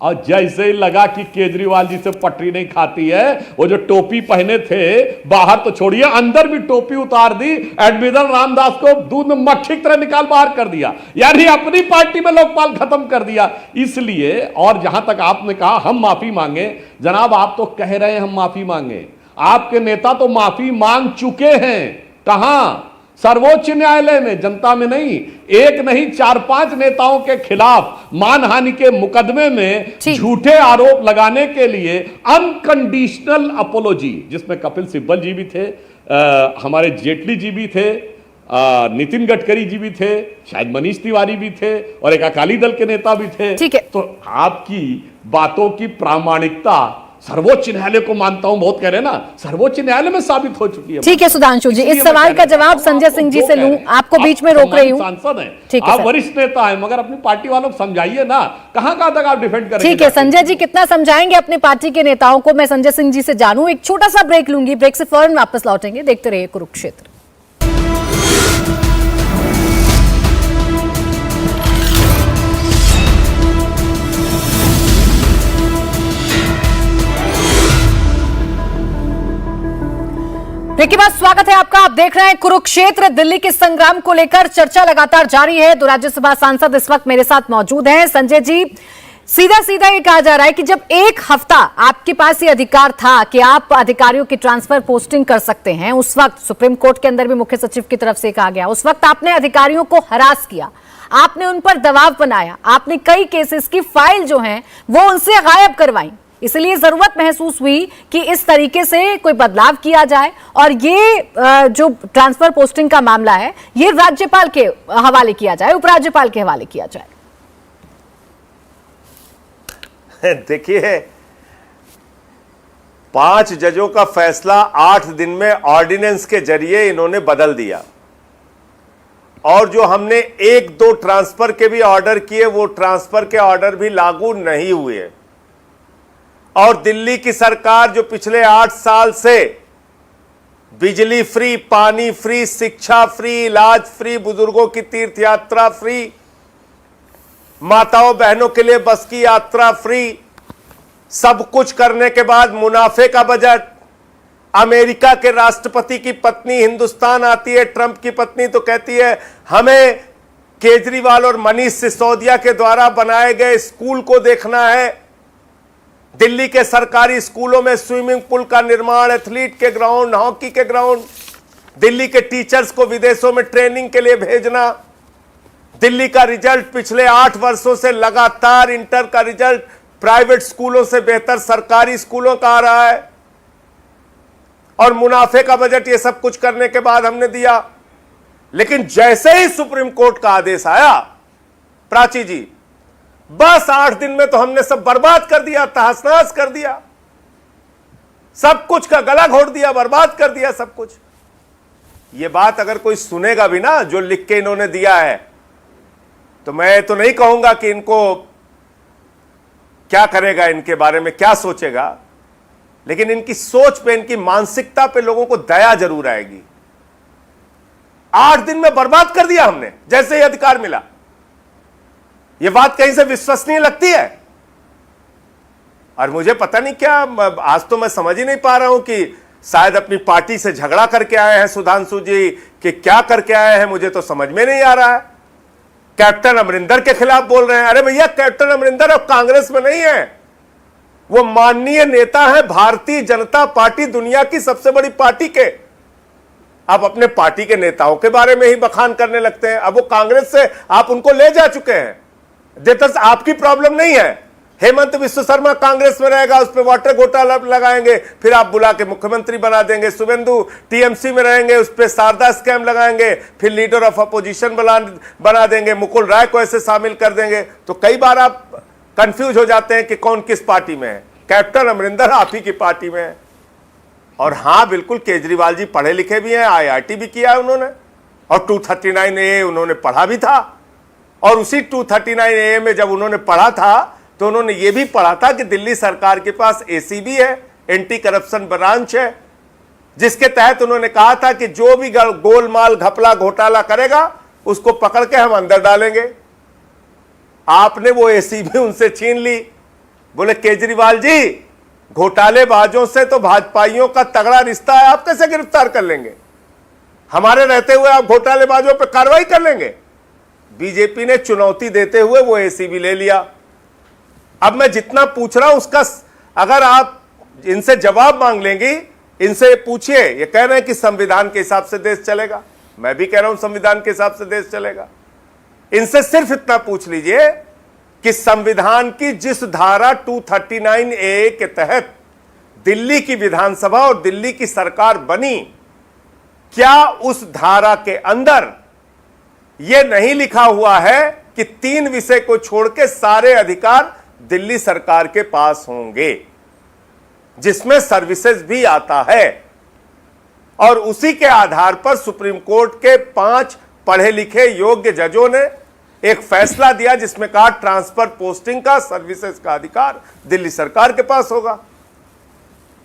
और जैसे ही लगा कि केजरीवाल जी से पटरी नहीं खाती है, वो जो टोपी पहने थे बाहर तो छोड़िए, अंदर भी टोपी उतार दी, एडमिरल रामदास को दूध में मक्खी की तरह निकाल बाहर कर दिया, यानी अपनी पार्टी में लोकपाल खत्म कर दिया। इसलिए, और जहां तक आपने कहा हम माफी मांगे, जनाब आप तो कह रहे हैं हम माफी मांगे, आपके नेता तो माफी मांग चुके हैं। कहां? सर्वोच्च न्यायालय में, जनता में नहीं। एक नहीं 4-5 नेताओं के खिलाफ मानहानि के मुकदमे में झूठे आरोप लगाने के लिए अनकंडीशनल अपोलॉजी, जिसमें कपिल सिब्बल जी भी थे, हमारे जेटली जी भी थे, नितिन गडकरी जी भी थे, शायद मनीष तिवारी भी थे, और एक अकाली दल के नेता भी थे। ठीक है। तो आपकी बातों की प्रामाणिकता सर्वोच्च न्यायालय को मानता हूं, बहुत कह रहे हैं ना, सर्वोच्च न्यायालय में साबित हो चुकी है। ठीक है सुधांशु जी, इस सवाल का जवाब संजय सिंह जी से लूं, आपको बीच में रोक रही हूं। सांसद हैं, ठीक है, आप वरिष्ठ नेता हैं, मगर अपनी पार्टी वालों को समझाइए ना, कहां तक आप डिफेंड करेंगे? ठीक है संजय जी, कितना समझाएंगे अपनी पार्टी के नेताओं को? मैं संजय सिंह जी से जानूं। एक छोटा सा ब्रेक लूंगी, ब्रेक से फौरन वापस लौटेंगे। देखते रहिए कुरुक्षेत्र। ब्रेक के बाद स्वागत है आपका। आप देख रहे हैं कुरुक्षेत्र। दिल्ली के संग्राम को लेकर चर्चा लगातार जारी है। दो राज्यसभा सांसद इस वक्त मेरे साथ मौजूद हैं। संजय जी, सीधा सीधा ये कहा जा रहा है कि जब एक हफ्ता आपके पास ये अधिकार था कि आप अधिकारियों की ट्रांसफर पोस्टिंग कर सकते हैं, उस वक्त सुप्रीम कोर्ट के अंदर भी मुख्य सचिव की तरफ से कहा गया, उस वक्त आपने अधिकारियों को हरास किया, आपने उन पर दबाव बनाया, आपने कई केसेस की फाइल जो है वो उनसे गायब करवाई। इसलिए जरूरत महसूस हुई कि इस तरीके से कोई बदलाव किया जाए और ये जो ट्रांसफर पोस्टिंग का मामला है ये राज्यपाल के हवाले किया जाए, उपराज्यपाल के हवाले किया जाए। देखिए, 5 जजों का फैसला 8 दिन में ऑर्डिनेंस के जरिए इन्होंने बदल दिया, और जो हमने 1-2 ट्रांसफर के भी ऑर्डर किए, वो ट्रांसफर के ऑर्डर भी लागू नहीं हुए। और दिल्ली की सरकार जो पिछले 8 साल से बिजली फ्री, पानी फ्री, शिक्षा फ्री, इलाज फ्री, बुजुर्गों की तीर्थ यात्रा फ्री, माताओं बहनों के लिए बस की यात्रा फ्री, सब कुछ करने के बाद मुनाफे का बजट, अमेरिका के राष्ट्रपति की पत्नी हिंदुस्तान आती है, ट्रंप की पत्नी, तो कहती है हमें केजरीवाल और मनीष सिसोदिया के द्वारा बनाए गए स्कूल को देखना है। दिल्ली के सरकारी स्कूलों में स्विमिंग पूल का निर्माण, एथलीट के ग्राउंड, हॉकी के ग्राउंड, दिल्ली के टीचर्स को विदेशों में ट्रेनिंग के लिए भेजना, दिल्ली का रिजल्ट पिछले 8 वर्षों से लगातार इंटर का रिजल्ट प्राइवेट स्कूलों से बेहतर सरकारी स्कूलों का आ रहा है, और मुनाफे का बजट, ये सब कुछ करने के बाद हमने दिया। लेकिन जैसे ही सुप्रीम कोर्ट का आदेश आया, प्राची जी, बस 8 दिन में तो हमने सब बर्बाद कर दिया, तहस-नहस कर दिया, सब कुछ का गला घोट दिया, बर्बाद कर दिया सब कुछ। ये बात अगर कोई सुनेगा भी ना, जो लिख के इन्होंने दिया है, तो मैं तो नहीं कहूंगा कि इनको क्या करेगा, इनके बारे में क्या सोचेगा, लेकिन इनकी सोच पे, इनकी मानसिकता पे लोगों को दया जरूर आएगी। 8 दिन में बर्बाद कर दिया हमने जैसे ही अधिकार मिला। यह बात कहीं से विश्वसनीय लगती है? और मुझे पता नहीं क्या, आज तो मैं समझ ही नहीं पा रहा हूं कि शायद अपनी पार्टी से झगड़ा करके आए हैं सुधांशु जी, कि क्या करके आए हैं, मुझे तो समझ में नहीं आ रहा है। कैप्टन अमरिंदर के खिलाफ बोल रहे हैं। अरे भैया, कैप्टन अमरिंदर अब कांग्रेस में नहीं है, वो माननीय नेता है भारतीय जनता पार्टी, दुनिया की सबसे बड़ी पार्टी के। आप अपने पार्टी के नेताओं के बारे में ही बखान करने लगते हैं। अब वो कांग्रेस से आप उनको ले जा चुके हैं, देतर आपकी प्रॉब्लम नहीं है। हेमंत विश्व शर्मा कांग्रेस में रहेगा, उस पर वाटर घोटाला लगाएंगे, फिर आप बुला के मुख्यमंत्री बना देंगे। शुभेंदु टीएमसी में रहेंगे, उस पर शारदा स्कैम लगाएंगे, फिर लीडर ऑफ अपोजिशन बना देंगे, मुकुल राय को ऐसे शामिल कर देंगे। तो कई बार आप कंफ्यूज हो जाते हैं कि कौन किस पार्टी में है। कैप्टन अमरिंदर आप ही की पार्टी में है। और हां, बिल्कुल केजरीवाल जी पढ़े लिखे भी हैं, IIT भी किया है उन्होंने, और 239A उन्होंने पढ़ा भी था। और उसी 239A में जब उन्होंने पढ़ा था तो उन्होंने ये भी पढ़ा था कि दिल्ली सरकार के पास ACB है, एंटी करप्शन ब्रांच है, जिसके तहत उन्होंने कहा था कि जो भी गोलमाल घपला घोटाला करेगा उसको पकड़ के हम अंदर डालेंगे। आपने वो ACB उनसे छीन ली, बोले केजरीवाल जी, घोटालेबाजों से तो भाजपाइयों का तगड़ा रिश्ता है, आप कैसे गिरफ्तार कर लेंगे? हमारे रहते हुए आप घोटालेबाजों पर कार्रवाई कर लेंगे? बीजेपी ने चुनौती देते हुए वो एसीबी ले लिया। अब मैं जितना पूछ रहा हूं उसका अगर आप इनसे जवाब मांग लेंगी, इनसे पूछिए, ये कह रहे हैं कि संविधान के हिसाब से देश चलेगा। मैं भी कह रहा हूं संविधान के हिसाब से देश चलेगा। इनसे सिर्फ इतना पूछ लीजिए कि संविधान की जिस धारा 239A के तहत दिल्ली की विधानसभा और दिल्ली की सरकार बनी, क्या उस धारा के अंदर यह नहीं लिखा हुआ है कि 3 विषय को छोड़ के सारे अधिकार दिल्ली सरकार के पास होंगे, जिसमें सर्विसेज भी आता है? और उसी के आधार पर सुप्रीम कोर्ट के 5 पढ़े लिखे योग्य जजों ने एक फैसला दिया जिसमें कहा ट्रांसफर पोस्टिंग का, सर्विसेज का अधिकार दिल्ली सरकार के पास होगा।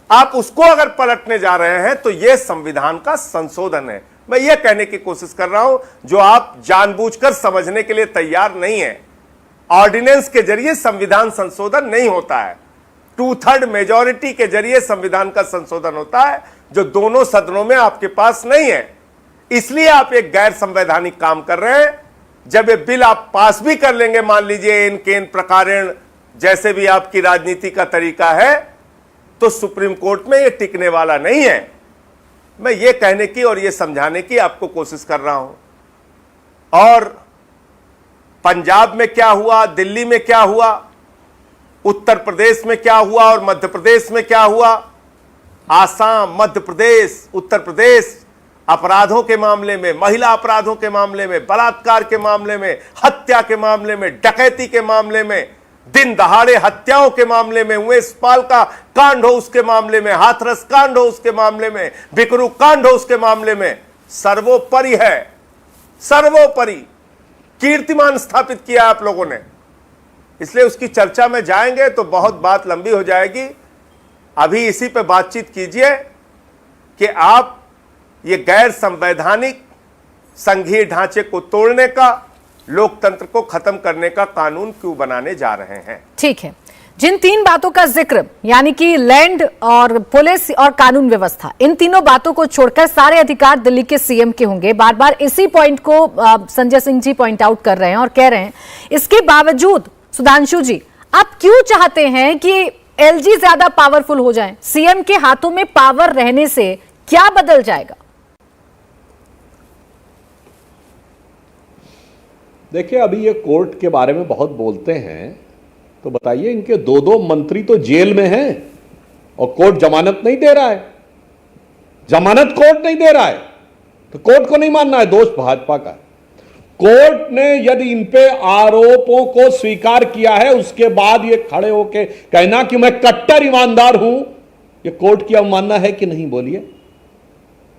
आप उसको अगर पलटने जा रहे हैं तो यह संविधान का संशोधन है। मैं यह कहने की कोशिश कर रहा हूं जो आप जानबूझकर समझने के लिए तैयार नहीं है। ऑर्डिनेंस के जरिए संविधान संशोधन नहीं होता है, 2/3 मेजॉरिटी के जरिए संविधान का संशोधन होता है, जो दोनों सदनों में आपके पास नहीं है। इसलिए आप एक गैर संवैधानिक काम कर रहे हैं। जब ये बिल आप पास भी कर लेंगे, मान लीजिए इन केन प्रकारेण जैसे भी आपकी राजनीति का तरीका है, तो सुप्रीम कोर्ट में ये टिकने वाला नहीं है। मैं ये कहने की और ये समझाने की आपको कोशिश कर रहा हूं। और पंजाब में क्या हुआ, दिल्ली में क्या हुआ, उत्तर प्रदेश में क्या हुआ और मध्य प्रदेश में क्या हुआ, आसाम, मध्य प्रदेश, उत्तर प्रदेश अपराधों के मामले में, महिला अपराधों के मामले में, बलात्कार के मामले में, हत्या के मामले में, डकैती के मामले में, दिन दहाड़े हत्याओं के मामले में, उमेशपाल का कांड हो उसके मामले में, हाथरस कांड हो उसके मामले में, बिकरू कांड हो उसके मामले में, सर्वोपरि है, सर्वोपरि कीर्तिमान स्थापित किया आप लोगों ने। इसलिए उसकी चर्चा में जाएंगे तो बहुत बात लंबी हो जाएगी। अभी इसी पे बातचीत कीजिए कि आप ये गैर संवैधानिक संघीय ढांचे को तोड़ने का, लोकतंत्र को खत्म करने का कानून क्यों बनाने जा रहे हैं? ठीक है, जिन 3 बातों का जिक्र, यानी कि लैंड और पुलिस और कानून व्यवस्था, इन तीनों बातों को छोड़कर सारे अधिकार दिल्ली के सीएम के होंगे। बार बार इसी पॉइंट को संजय सिंह जी पॉइंट आउट कर रहे हैं और कह रहे हैं, इसके बावजूद सुधांशु जी आप क्यों चाहते हैं कि एलजी ज्यादा पावरफुल हो जाए? सीएम के हाथों में पावर रहने से क्या बदल जाएगा? देखिए, अभी ये कोर्ट के बारे में बहुत बोलते हैं, तो बताइए, इनके 2 मंत्री तो जेल में हैं और कोर्ट जमानत नहीं दे रहा है। जमानत कोर्ट नहीं दे रहा है तो कोर्ट को नहीं मानना है दोष भाजपा का। कोर्ट ने यदि इन पे आरोपों को स्वीकार किया है, उसके बाद ये खड़े होके कहना कि मैं कट्टर ईमानदार हूं, ये कोर्ट की अवमानना है कि नहीं? बोलिए,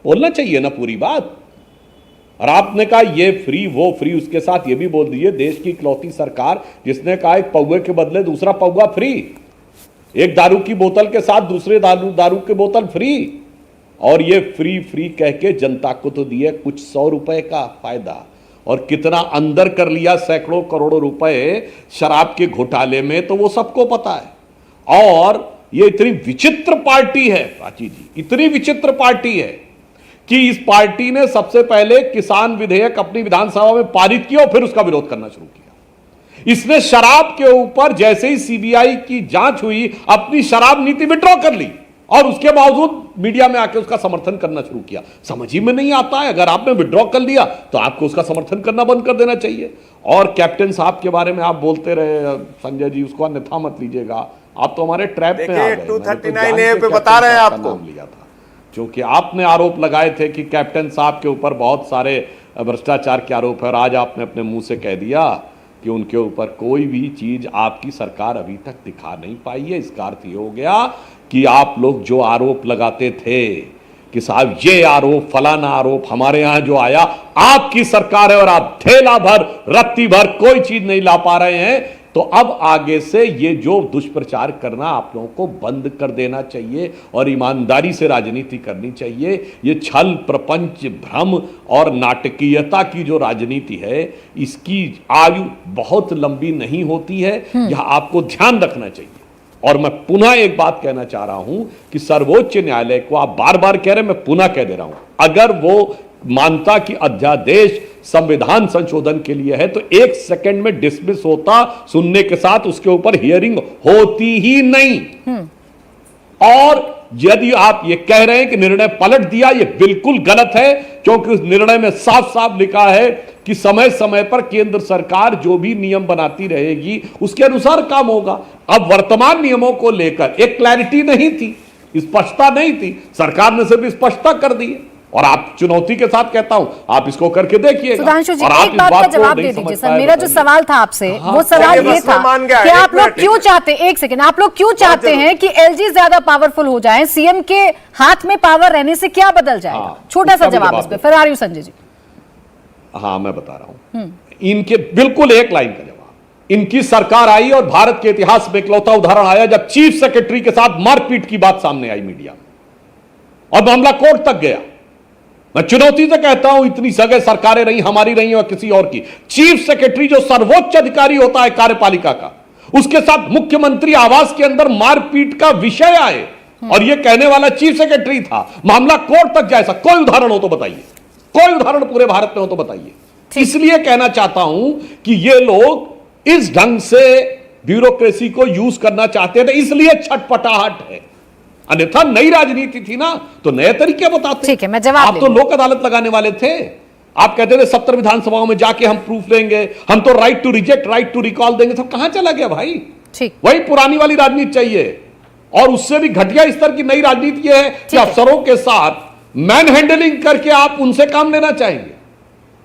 बोलना चाहिए ना पूरी बात। और आपने कहा ये फ्री वो फ्री, उसके साथ ये भी बोल दीजिए देश की इकलौती सरकार जिसने कहा एक पौवे के बदले दूसरा पौवा फ्री, एक दारू की बोतल के साथ दूसरे दारू की बोतल फ्री। और ये फ्री फ्री कह के जनता को तो दिए कुछ 100 रुपए का फायदा, और कितना अंदर कर लिया सैकड़ों करोड़ों रुपए शराब के घोटाले में, तो वो सबको पता है। और ये इतनी विचित्र पार्टी है प्राची जी, इतनी विचित्र पार्टी है कि इस पार्टी ने सबसे पहले किसान विधेयक अपनी विधानसभा में पारित किया और फिर उसका विरोध करना शुरू किया। इसने शराब के ऊपर जैसे ही सीबीआई की जांच हुई, अपनी शराब नीति विड्रॉ कर ली और उसके बावजूद मीडिया में आके उसका समर्थन करना शुरू किया। समझ ही में नहीं आता है, अगर आपने विड्रॉ कर लिया तो आपको उसका समर्थन करना बंद कर देना चाहिए। और कैप्टन साहब के बारे में आप बोलते रहे संजय जी, उसको अन्यथा मत लीजिएगा, आप तो हमारे ट्रैप में आ गए। 239A पे बता रहे हैं आपको, लिया था क्योंकि आपने आरोप लगाए थे कि कैप्टन साहब के ऊपर बहुत सारे भ्रष्टाचार के आरोप है, और आज आपने अपने मुंह से कह दिया कि उनके ऊपर कोई भी चीज आपकी सरकार अभी तक दिखा नहीं पाई है। इसका अर्थ ये हो गया कि आप लोग जो आरोप लगाते थे कि साहब ये आरोप फलाना आरोप हमारे यहां जो आया, आपकी सरकार है और आप थैला भर रत्ती भर कोई चीज नहीं ला पा रहे हैं, तो अब आगे से ये जो दुष्प्रचार करना आप लोगों को बंद कर देना चाहिए और ईमानदारी से राजनीति करनी चाहिए। ये छल प्रपंच भ्रम और नाटकीयता की जो राजनीति है, इसकी आयु बहुत लंबी नहीं होती है, यह आपको ध्यान रखना चाहिए। और मैं पुनः एक बात कहना चाह रहा हूं कि सर्वोच्च न्यायालय को आप बार बार कह रहे हैं, मैं पुनः कह दे रहा हूं, अगर वो मानता कि अध्यादेश संविधान संशोधन के लिए है तो 1 सेकंड में डिसमिस होता, सुनने के साथ उसके ऊपर हियरिंग होती ही नहीं। और यदि आप ये कह रहे हैं कि निर्णय पलट दिया, ये बिल्कुल गलत है, क्योंकि उस निर्णय में साफ साफ लिखा है कि समय समय पर केंद्र सरकार जो भी नियम बनाती रहेगी उसके अनुसार काम होगा। अब वर्तमान नियमों को लेकर एक क्लैरिटी नहीं थी, स्पष्टता नहीं थी, सरकार ने सिर्फ स्पष्टता कर दी है। और आप चुनौती के साथ कहता हूं, आप इसको करके देखिए। सुधांशु जी, एक बात का जवाब दे दीजिए सर। मेरा जो सवाल था आपसे, वो सवाल ये था कि आप लोग क्यों चाहते, एक सेकंड, आप लोग क्यों चाहते हैं कि एलजी ज्यादा पावरफुल हो जाए? सीएम के हाथ में पावर रहने से क्या बदल जाएगा? छोटा सा जवाब इस पे, फिर आ रही हूं संजय जी। हाँ, मैं बता रहा हूं, इनके बिल्कुल एक लाइन का जवाब। इनकी सरकार आई और भारत के इतिहास में इकलौता उदाहरण आया जब चीफ सेक्रेटरी के साथ मारपीट की बात सामने आई मीडिया में, और मामला कोर्ट तक गया। मैं चुनौती से कहता हूं, इतनी जगह सरकारें रही, हमारी रही और किसी और की, चीफ सेक्रेटरी जो सर्वोच्च अधिकारी होता है कार्यपालिका का, उसके साथ मुख्यमंत्री आवास के अंदर मारपीट का विषय आए और यह कहने वाला चीफ सेक्रेटरी था, मामला कोर्ट तक जाए। ऐसा कोई उदाहरण हो तो बताइए, कोई उदाहरण पूरे भारत में हो तो बताइए। इसलिए कहना चाहता हूं कि ये लोग इस ढंग से ब्यूरोक्रेसी को यूज करना चाहते थे, इसलिए छटपटाहट है। अन्यथा नई राजनीति थी ना तो नए तरीके बताते। ठीक है, मैं जवाब आप तो लोक अदालत लगाने वाले थे। आप कहते थे 70 विधानसभाओं में जाके हम प्रूफ लेंगे, हम तो right to reject, right to recall देंगे। सब कहां चला गया भाई? ठीक, वही पुरानी वाली राजनीति चाहिए, और उससे भी घटिया स्तर की नई राजनीति है कि अफसरों के साथ मैन हैंडलिंग करके आप उनसे काम लेना चाहेंगे।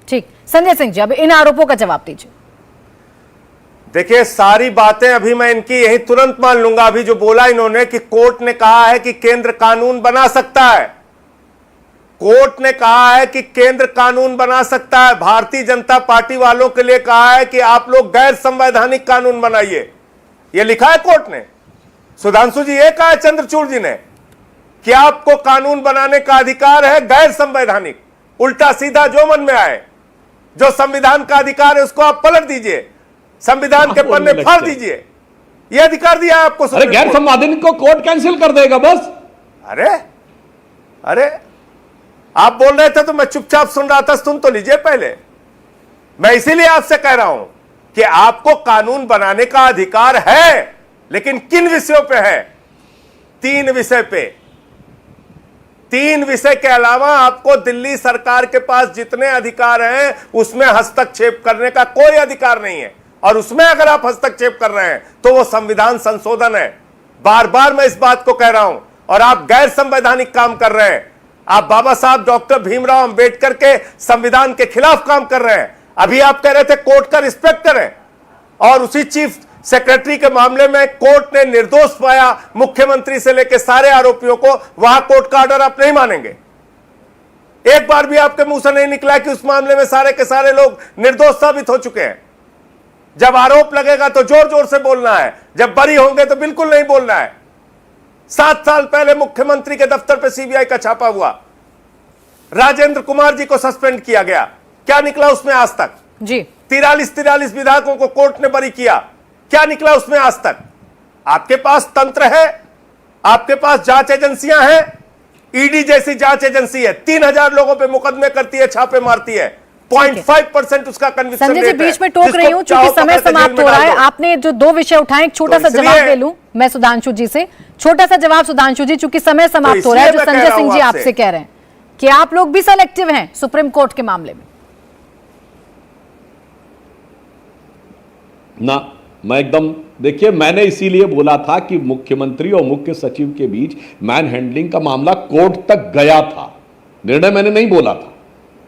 ठीक, संजय सिंह जी, अब इन आरोपों का जवाब दीजिए। देखिए, सारी बातें अभी मैं इनकी यही तुरंत मान लूंगा। अभी जो बोला इन्होंने कि कोर्ट ने कहा है कि केंद्र कानून बना सकता है, कोर्ट ने कहा है कि केंद्र कानून बना सकता है। भारतीय जनता पार्टी वालों के लिए कहा है कि आप लोग गैर संवैधानिक कानून बनाइए, यह लिखा है कोर्ट ने। सुधांशु जी, ये कहा है चंद्रचूड़ जी ने कि आपको कानून बनाने का अधिकार है गैर संवैधानिक, उल्टा सीधा जो मन में आए। जो संविधान का अधिकार है उसको आप पलट दीजिए, संविधान के पन्ने फाड़ दीजिए, यह अधिकार दिया है आपको। अरे गैर संवैधानिक को कोर्ट कैंसिल कर देगा बस। अरे आप बोल रहे थे तो मैं चुपचाप सुन रहा था, सुन तो लीजिए पहले। मैं इसीलिए आपसे कह रहा हूं कि आपको कानून बनाने का अधिकार है, लेकिन किन विषयों पे है? 3 विषय पे। 3 विषय के अलावा आपको दिल्ली सरकार के पास जितने अधिकार हैं उसमें हस्तक्षेप करने का कोई अधिकार नहीं है। और उसमें अगर आप हस्तक्षेप कर रहे हैं तो वो संविधान संशोधन है। बार बार मैं इस बात को कह रहा हूं, और आप गैर संवैधानिक काम कर रहे हैं। आप बाबा साहब डॉक्टर भीमराव अंबेडकर के संविधान के खिलाफ काम कर रहे हैं। अभी आप कह रहे थे कोर्ट का रिस्पेक्ट करें, और उसी चीफ सेक्रेटरी के मामले में कोर्ट ने निर्दोष पाया मुख्यमंत्री से लेकर सारे आरोपियों को। वहां कोर्ट का ऑर्डर आप नहीं मानेंगे। एक बार भी आपके मुंह से नहीं निकला कि उस मामले में सारे के सारे लोग निर्दोष साबित हो चुके हैं। जब आरोप लगेगा तो जोर जोर से बोलना है, जब बरी होंगे तो बिल्कुल नहीं बोलना है। 7 साल पहले मुख्यमंत्री के दफ्तर पर सीबीआई का छापा हुआ, राजेंद्र कुमार जी को सस्पेंड किया गया, क्या निकला उसमें आज तक? जी, 43 विधायकों को कोर्ट ने बरी किया, क्या निकला उसमें आज तक? आपके पास तंत्र है, आपके पास जांच एजेंसियां हैं, ईडी जैसी जांच एजेंसी है, 3000 लोगों पे मुकदमे करती है, छापे मारती है, 0.5% उसका कन्विक्शन संजय जी बीच में टोक रही हूं क्योंकि समय समाप्त हो रहा है। आपने जो 2 विषय उठाए, एक छोटा सा जवाब ले लूं मैं सुधांशु जी से, छोटा सा जवाब सुधांशु जी, चूंकि समय समाप्त हो रहा है। जो संजय सिंह जी आपसे कह रहे हैं कि आप लोग भी सेलेक्टिव हैं सुप्रीम कोर्ट के मामले में। ना, मैं एकदम, देखिए मैंने इसीलिए बोला था कि मुख्यमंत्री और मुख्य सचिव के बीच मैन हैंडलिंग का मामला कोर्ट तक गया था, निर्णय मैंने नहीं बोला था।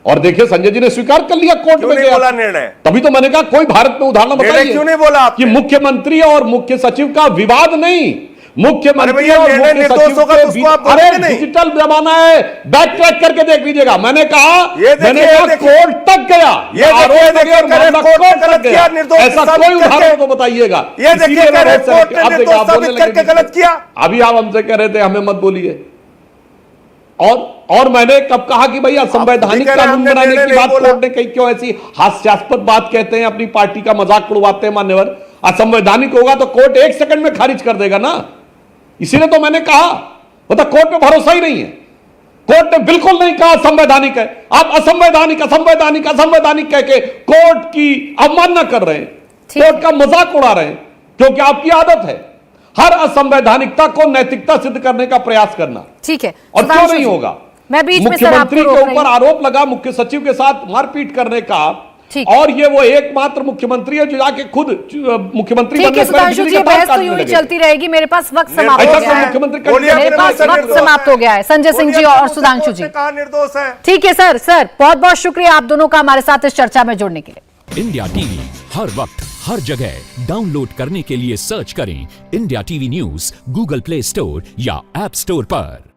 और देखिए संजय जी ने स्वीकार कर लिया कोर्ट में गया। बोला निर्णय, तभी तो मैंने कहा कोई भारत में उदाहरण बताइए क्यों नहीं बोला कि मुख्यमंत्री और मुख्य सचिव का विवाद नहीं, मुख्यमंत्री और मुख्य सचिव के बीच, अरे डिजिटल जमाना है, बैक ट्रैक करके देख लीजिएगा। मैंने कहा कोर्ट तक गया, ऐसा कोई उदाहरण तो बताइएगा। गलत किया। अभी आप हमसे कह रहे थे हमें मत बोलिए, और मैंने कब कहा कि भैया संवैधानिक कानून बनाने की बात कोर्ट ने कही? क्यों ऐसी हास्यास्पद बात कहते हैं, अपनी पार्टी का मजाक उड़वाते हैं मान्यवर? असंवैधानिक होगा तो कोर्ट 1 सेकंड में खारिज कर देगा ना। इसीलिए तो मैंने कहा मतलब कोर्ट पे भरोसा ही नहीं है। कोर्ट ने बिल्कुल नहीं कहा असंवैधानिक है। आप असंवैधानिक असंवैधानिक असंवैधानिक कह के कोर्ट की अवमानना कर रहे हैं, कोर्ट का मजाक उड़ा रहे हैं, क्योंकि आपकी आदत है हर असंवैधानिकता को नैतिकता सिद्ध करने का प्रयास करना। ठीक है, और क्यों नहीं होगा? मैं बीच में सर आपको मुख्यमंत्री रोक के रही ऊपर हूं। आरोप लगा मुख्य सचिव के साथ मारपीट करने का, ठीक। और ये वो एकमात्र मुख्यमंत्री है जो जाके खुद मुख्यमंत्री ठीक बनने है से पहले सुधांशु बिजली जी, का तार बहस तो काटने यूं ही लगे। चलती रहेगी। मेरे पास वक्त समाप्त ऐसा हो कोई गया है। मुख्यमंत्री बोलिए, मेरे पास वक्त समाप्त हो गया है। संजय सिंह जी और सुधांशु जी, कहा निर्दोष है। ठीक है सर। सर बहुत बहुत शुक्रिया आप दोनों का हमारे साथ इस चर्चा में जुड़ने के लिए। इंडिया टीवी हर वक्त हर जगह डाउनलोड करने के लिए सर्च करें India TV news Google play store या ऐप स्टोर पर।